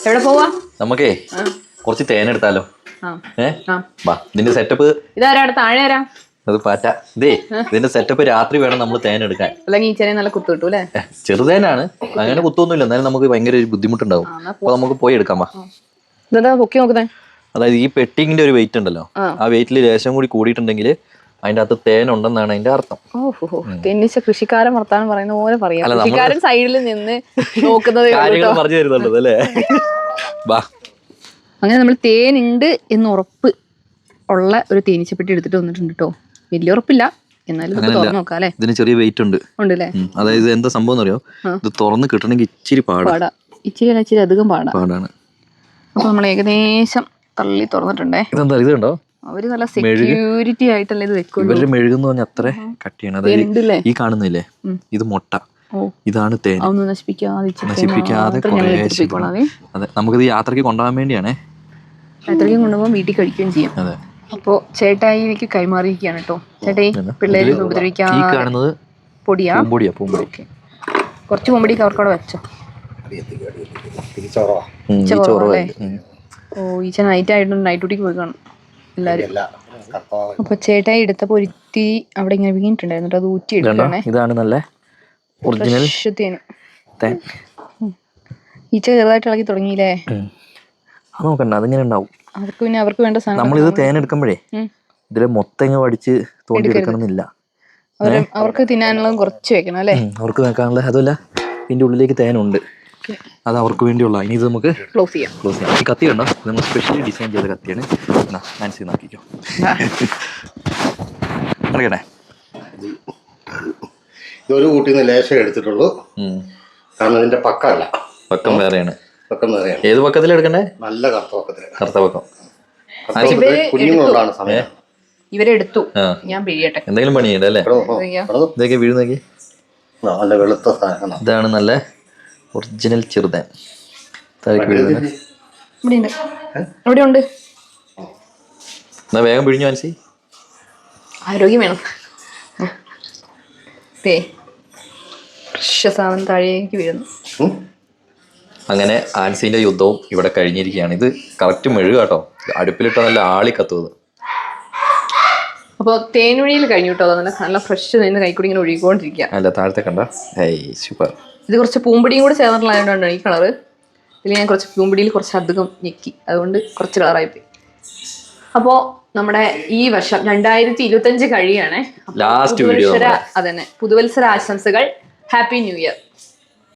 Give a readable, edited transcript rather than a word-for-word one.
എവിടെ പോവാ? നമുക്കേ കുറച്ച് തേനെടുത്താലോ? വാ, ഇതിന്റെ സെറ്റപ്പ് ഇതാരാ താഴെ ആരാ? അത് പാറ്റ. ഇതിന്റെ സെറ്റപ്പ് രാത്രി വേണം നമ്മൾ തേൻ എടുക്കാൻ. അല്ലെങ്കിൽ ഈ ചെറിയ നല്ല കുത്തു കിട്ടൂ അല്ലേ? ചെറുതേനാണ്, അങ്ങനെ കുത്തൊന്നുമില്ല, എന്നാലും നമുക്ക് ഭയങ്കര ഒരു ബുദ്ധിമുട്ടുണ്ടാവും. അപ്പൊ നമുക്ക് പോയി എടുക്കാം. വാ. ഇതെന്താ പൊക്കി നോക്കുന്നേ? അതായത് ഈ പെട്ടിങ്ങിന്റെ ഒരു വെയിറ്റ് ഉണ്ടല്ലോ, ആ വെയിറ്റിൽ ലേശം കൂടി കൂടിയിട്ടുണ്ടെങ്കിൽ അതിന്റെ അകത്ത് തേൻ ഉണ്ടെന്നാണ് അതിന്റെ അർത്ഥം. തെന്നിച്ച കൃഷിക്കാരൻ വർത്താനം പറയുന്ന പോലെ പറയാം. കൃഷിക്കാരൻ സൈഡിൽ നിന്ന് നോക്കുന്നത് കാര്യങ്ങൾ പറഞ്ഞു തരുന്നുള്ളത് അല്ലേ? വാ. അങ്ങനെ നമ്മൾ തേനുണ്ട് എന്ന് ഉറപ്പ് ഉള്ള ഒരു തേനീച്ചപ്പെട്ടി എടുത്തിട്ട് വന്നിട്ടുണ്ട് കേട്ടോ. വലിയ ഉറപ്പില്ല, എന്നാലും തുറന്നു നോക്കാം അല്ലേ? ഇതിന് ചെറിയ വെയിറ്റ് ഉണ്ട്. ഉണ്ടല്ലേ? അതായത് എന്താ സംഭവം എന്ന് അറിയോ, ഇത് തുറന്ന് കിട്ടണമെങ്കിൽ ഇച്ചിരി പാടാ. ഇച്ചിരി അധികം പാടാണ്. അപ്പൊ നമ്മൾ ഏകദേശം തള്ളി തുറന്നിട്ടുണ്ടേ. ഇതെന്താ ഇത് കണ്ടോ? അവര് നല്ല സെക്യൂരിറ്റി ആയിട്ടല്ലേ ഇത് വെക്കുള്ളൂ. ഇവരുടെ മെഴുകുന്ന് പറഞ്ഞാൽ അത്ര കട്ടിയാണ്. അതായത് ഈ കാണുന്നില്ലേ, ഇത് മുട്ട, ഇതാണ് തേൻ. നശിപ്പിക്കാതെ അതെ, നമുക്കിത് യാത്രക്ക് കൊണ്ടുപോകാൻ വേണ്ടിയാണേ. യാത്രയ്ക്ക് കൊണ്ടുപോകാൻ വീട്ടിൽ കഴിക്കുകയും ചെയ്യും. അതെ. അപ്പോ ചേട്ടായിക്ക് കൈമാറിയിരിക്കുകയാണ് കേട്ടോ. ചേട്ടായി പിള്ളേരെ ഉപദ്രവിക്കാതെ പൊടിയാ. കുറച്ച് പൊമ്പടി അവർക്കവിടെ വെച്ചോ. ഓ, ഈച്ച നൈറ്റ് ആയിട്ടുണ്ട്, നൈറ്റ് ഡ്യൂട്ടിക്ക് പോയി കാണും എല്ലാരും. അപ്പൊ ചേട്ടായി എടുത്തപ്പോ ഒരുത്തി അവിടെ ഇങ്ങനെ വീണിട്ടുണ്ടായിരുന്നു, അത് ഊറ്റി എടുക്കണേ. ഇതാണ് നല്ല ഒറിജിനൽ തേൻ. ഈച്ച ചെറുതായിട്ട് ഇളകി തുടങ്ങിയില്ലേ? നോക്കണ്ട, അതിങ്ങനെ ഉണ്ടാവും. അവർക്ക് വേണ്ട സാധനം. നമ്മളിത് തേൻ എടുക്കുമ്പോഴേ ഇതിലെ മൊത്തം വടിച്ച് തോണ്ടി എടുക്കണമെന്നില്ല. അവർക്ക് തിന്നാനുള്ളതും കുറച്ച് വെക്കണം അല്ലേ? അവർക്ക് വെക്കാനുള്ള. അതുമല്ല, ഇതിന്റെ ഉള്ളിലേക്ക് തേനുണ്ട്, അത് അവർക്ക് വേണ്ടിയുള്ള. ഇനി ഇത് നമുക്ക് ക്ലോസ് ചെയ്യാം. ഈ കത്തി കണ്ടോ, നമ്മൾ സ്പെഷ്യലി ഡിസൈൻ ചെയ്ത കത്തിയാണ്. മാൻസി നോക്കിക്കോ. അറിയണേ, ഇതൊരു കൂട്ടിന്ന് ലേശം എടുത്തിട്ടുള്ളൂ, കാരണം ഇതിന്റെ പക്കമല്ല. പക്കം വേറെയാണ്. പക്കം വേറെയാണ്. ഏത് പക്കത്തിൽ എടുക്കണ്ടേ? നല്ല കറുത്ത പക്കത്തില്. കറുത്ത പക്കം. കുഞ്ഞുങ്ങളുണ്ടാണ് സമയം. ഇവരെടുത്തു, ഞാൻ പിഴിയട്ടെ. എന്തെങ്കിലും പണിയുണ്ട് അല്ലേ? ഇതൊക്കെ വീഴുന്നേക്ക്. നല്ല വെളുത്ത സാധനം. ഇതാണ് നല്ല ഒറിജിനൽ ചെറുതേൻ. ഇവിടെ ഉണ്ട്. എന്നാ വേഗം പിഴിഞ്ഞു മനസ്സി. ആരോഗ്യം വേണം. സാധനം താഴേക്ക് വീഴുന്നു. അങ്ങനെ ആൻസിന്റെ യുദ്ധവും ഇവിടെ കഴിഞ്ഞിരിക്കുകയാണ്. ഇത് കറക്റ്റ് മെഴുക കേട്ടോ, അടുപ്പിലിട്ട നല്ല ആളി കത്തുന്നത്. അപ്പോൾ തേനൊഴിയിൽ കഴിഞ്ഞു കേട്ടോ. നല്ല ഫ്രഷ് നിന്ന് കൈക്കൂടി ഇങ്ങനെ ഒഴുകിക്കൊണ്ടിരിക്കുക. അല്ല, താഴത്തെ കണ്ട. സൂപ്പർ. ഇത് കുറച്ച് പൂമ്പടിയും കൂടെ ചേർന്നിട്ടുള്ളതുകൊണ്ടാണ് ഈ കളറ്. ഇതിൽ ഞാൻ കുറച്ച് പൂമ്പടിയിൽ കുറച്ച് അധികം ഞെക്കി, അതുകൊണ്ട് കുറച്ച് കളറായിപ്പോയി. അപ്പോൾ നമ്മുടെ ഈ വർഷം 2025 കഴിയുകയാണേ. Last video. അതന്നെ, പുതുവത്സര ആശംസകൾ. Happy new year.